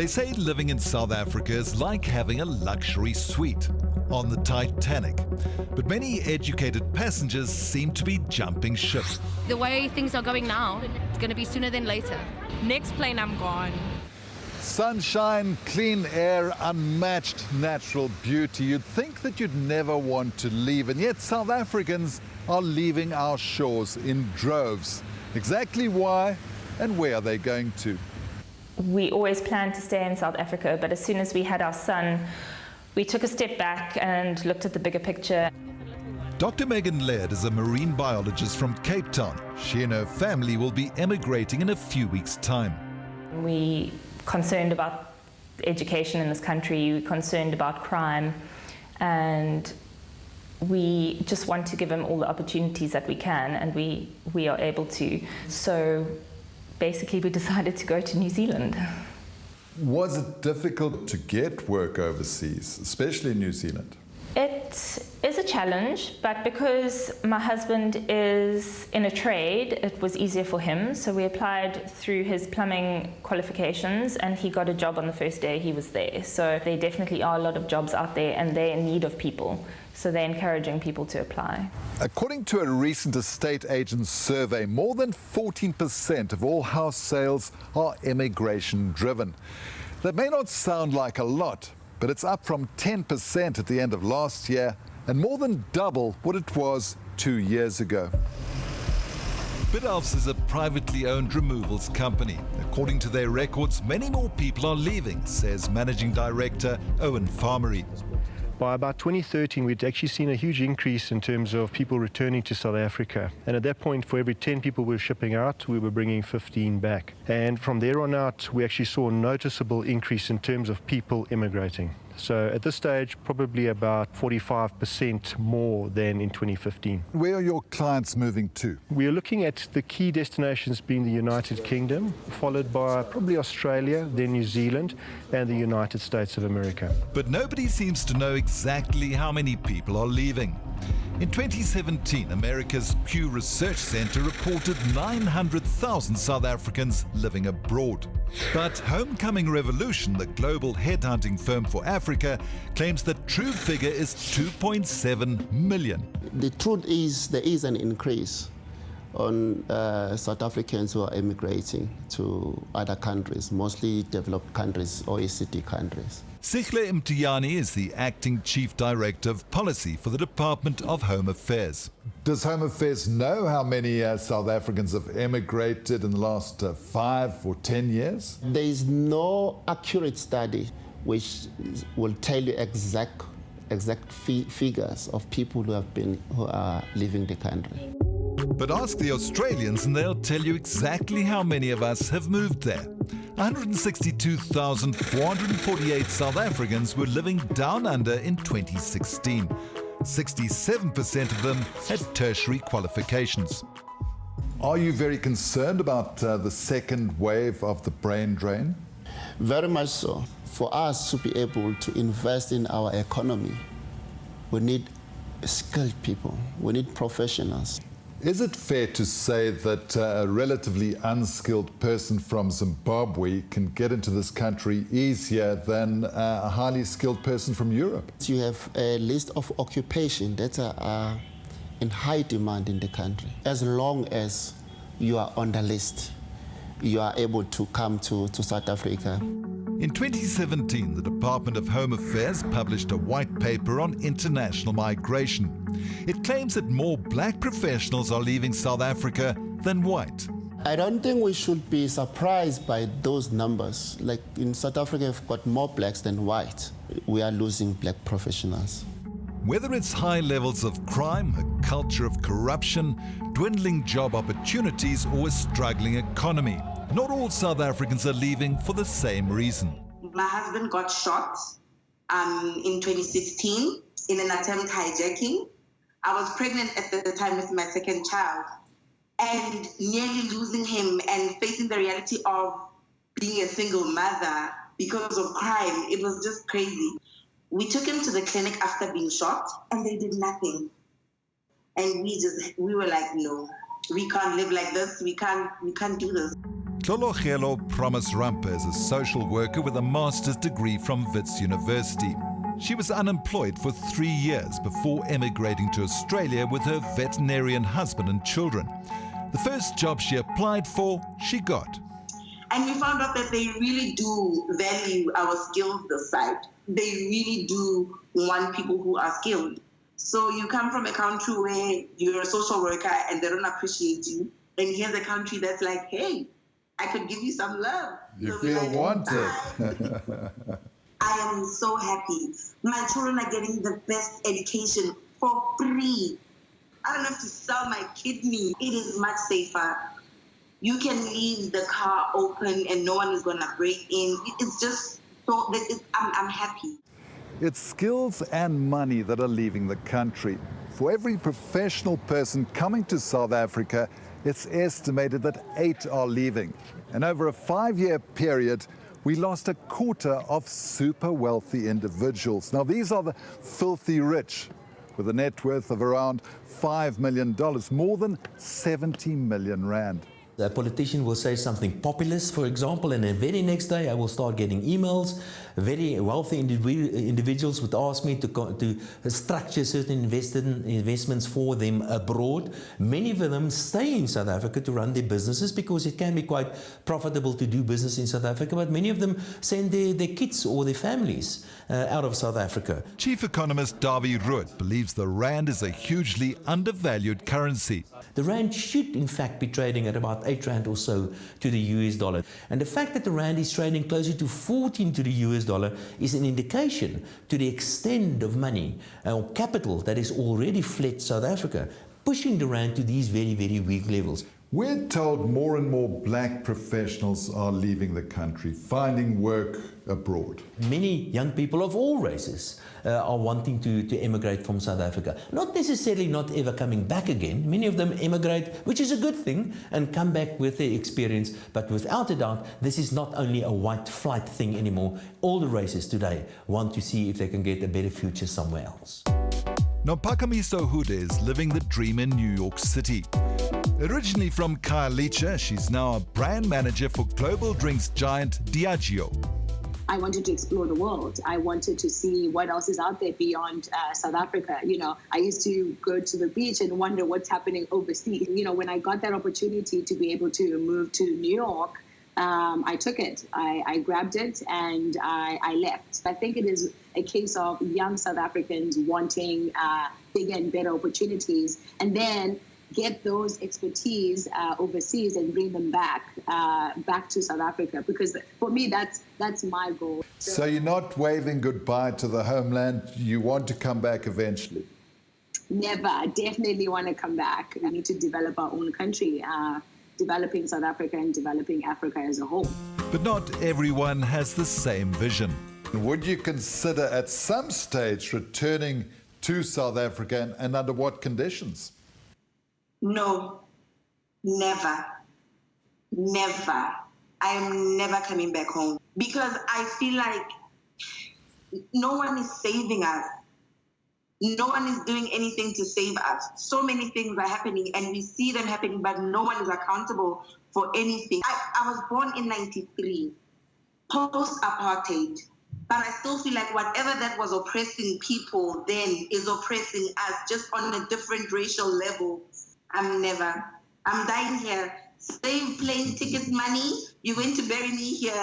They say living in South Africa is like having a luxury suite on the Titanic. But many educated passengers seem to be jumping ship. The way things are going now, it's going to be sooner than later. Next plane, I'm gone. Sunshine, clean air, unmatched natural beauty. You'd think that you'd never want to leave, and yet South Africans are leaving our shores in droves. Exactly why and where are they going to? We always planned to stay in South Africa, but as soon as we had our son, we took a step back and looked at the bigger picture. Dr. Megan Laird is a marine biologist from Cape Town. She and her family will be emigrating in a few weeks' time. We're concerned about education in this country, we're concerned about crime, and we just want to give him all the opportunities that we can, and we are able to. So basically we decided to go to New Zealand. Was it difficult to get work overseas, especially in New Zealand? It is a challenge, but because my husband is in a trade, it was easier for him. So we applied through his plumbing qualifications and he got a job on the first day he was there. So there definitely are a lot of jobs out there and they're in need of people. So they're encouraging people to apply. According to a recent estate agent survey, more than 14% of all house sales are immigration driven. That may not sound like a lot, but it's up from 10% at the end of last year and more than double what it was 2 years ago. 𝗶𝗶𝗴𝗶 is a privately owned removals company. According to their records, many more people are leaving, says Managing Director 𝗀𝗶𝗶𝗶𝗶. By about 2013, we'd actually seen a huge increase in terms of people returning to South Africa. And at that point, for every 10 people we were shipping out, we were bringing 15 back. And from there on out, we actually saw a noticeable increase in terms of people immigrating. So at this stage, probably about 45% more than in 2015. Where are your clients moving to? We are looking at the key destinations being the United Kingdom, followed by probably Australia, then New Zealand, and the United States of America. But nobody seems to know exactly how many people are leaving. In 2017, America's Pew Research Center reported 900,000 South Africans living abroad. But Homecoming Revolution, the global headhunting firm for Africa, claims the true figure is 2.7 million. The truth is there is an increase on South Africans who are emigrating to other countries, mostly developed countries, OECD countries. cie𝗿𝗶𝗶𝗶 is the acting chief director of policy for the Department of Home Affairs. Does Home Affairs know how many South Africans have emigrated in the last 5 or 10 years? There is no accurate study which will tell you exact figures of people who are leaving the country. But ask the Australians and they'll tell you exactly how many of us have moved there. 162,448 South Africans were living down under in 2016. 67% of them had tertiary qualifications. Are you very concerned about the second wave of the brain drain? Very much so. For us to be able to invest in our economy, we need skilled people, we need professionals. Is it fair to say that a relatively unskilled person from Zimbabwe can get into this country easier than a highly skilled person from Europe? You have a list of occupations that are in high demand in the country. As long as you are on the list, you are able to come to South Africa. In 2017, the Department of Home Affairs published a white paper on international migration. It claims that more black professionals are leaving South Africa than white. I don't think we should be surprised by those numbers. Like in South Africa, we've got more blacks than white. We are losing black professionals. Whether it's high levels of crime, a culture of corruption, dwindling job opportunities, or a struggling economy, not all South Africans are leaving for the same reason. My husband got shot in 2016 in an attempt hijacking. I was pregnant at the time with my second child, and nearly losing him and facing the reality of being a single mother because of crime. It was just crazy. We took him to the clinic after being shot, and they did nothing. And we were like, no, we can't live like this. We can't do this. 𝗀𝗶𝗴𝗶𝗴𝗶 is a social worker with a master's degree from Wits University. She was unemployed for 3 years before emigrating to Australia with her veterinarian husband and children. The first job she applied for, she got. And we found out that they really do value our skills this side. They really do want people who are skilled. So you come from a country where you're a social worker and they don't appreciate you. And here's a country that's like, hey, I could give you some love. You feel wanted. I am so happy. My children are getting the best education for free. I don't have to sell my kidney. It is much safer. You can leave the car open and no one is going to break in. It's just so, I'm happy. It's skills and money that are leaving the country. For every professional person coming to South Africa, it's estimated that 8 are leaving. And over a 5-year period, we lost a quarter of super wealthy individuals. Now, these are the filthy rich, with a net worth of around $5 million, more than 70 million rand. A politician will say something populist, for example, and the very next day I will start getting emails. Very wealthy individuals would ask me to structure certain investments for them abroad. Many of them stay in South Africa to run their businesses because it can be quite profitable to do business in South Africa, but many of them send their kids or their families out of South Africa. Chief economist 𝗀𝗵𝗶𝗀𝗶 believes the rand is a hugely undervalued currency. The rand should in fact be trading at about 8 rand or so to the US dollar. And the fact that the rand is trading closer to 14 to the US dollar is an indication to the extent of money or capital that is already fled South Africa, pushing the rand to these very, very weak levels. We're told more and more black professionals are leaving the country, finding work abroad. Many young people of all races are wanting to emigrate from South Africa. Not necessarily not ever coming back again. Many of them emigrate, which is a good thing, and come back with their experience. But without a doubt, this is not only a white flight thing anymore. All the races today want to see if they can get a better future somewhere else. 𝗀𝗵𝗶𝗶𝗴𝗶 is living the dream in New York City. Originally from cie𝗿𝗶𝗶𝗶𝗆, she's now a brand manager for global drinks giant Diageo. I wanted to explore the world. I wanted to see what else is out there beyond South Africa. You know, I used to go to the beach and wonder what's happening overseas. You know, when I got that opportunity to be able to move to New York, I took it. I grabbed it and I left. I think it is a case of young South Africans wanting bigger and better opportunities, and then get those expertise overseas and bring them back to South Africa. Because for me, that's my goal. So you're not waving goodbye to the homeland. You want to come back eventually? Never. I definitely want to come back. We need to develop our own country, developing South Africa and developing Africa as a whole. But not everyone has the same vision. Would you consider at some stage returning to South Africa, and under what conditions? No, never, never. I am never coming back home because I feel like no one is saving us. No one is doing anything to save us. So many things are happening and we see them happening, but no one is accountable for anything. I was born in '93, post-apartheid, but I still feel like whatever that was oppressing people then is oppressing us, just on a different racial level. I'm dying here. Save plane tickets money. You're going to bury me here.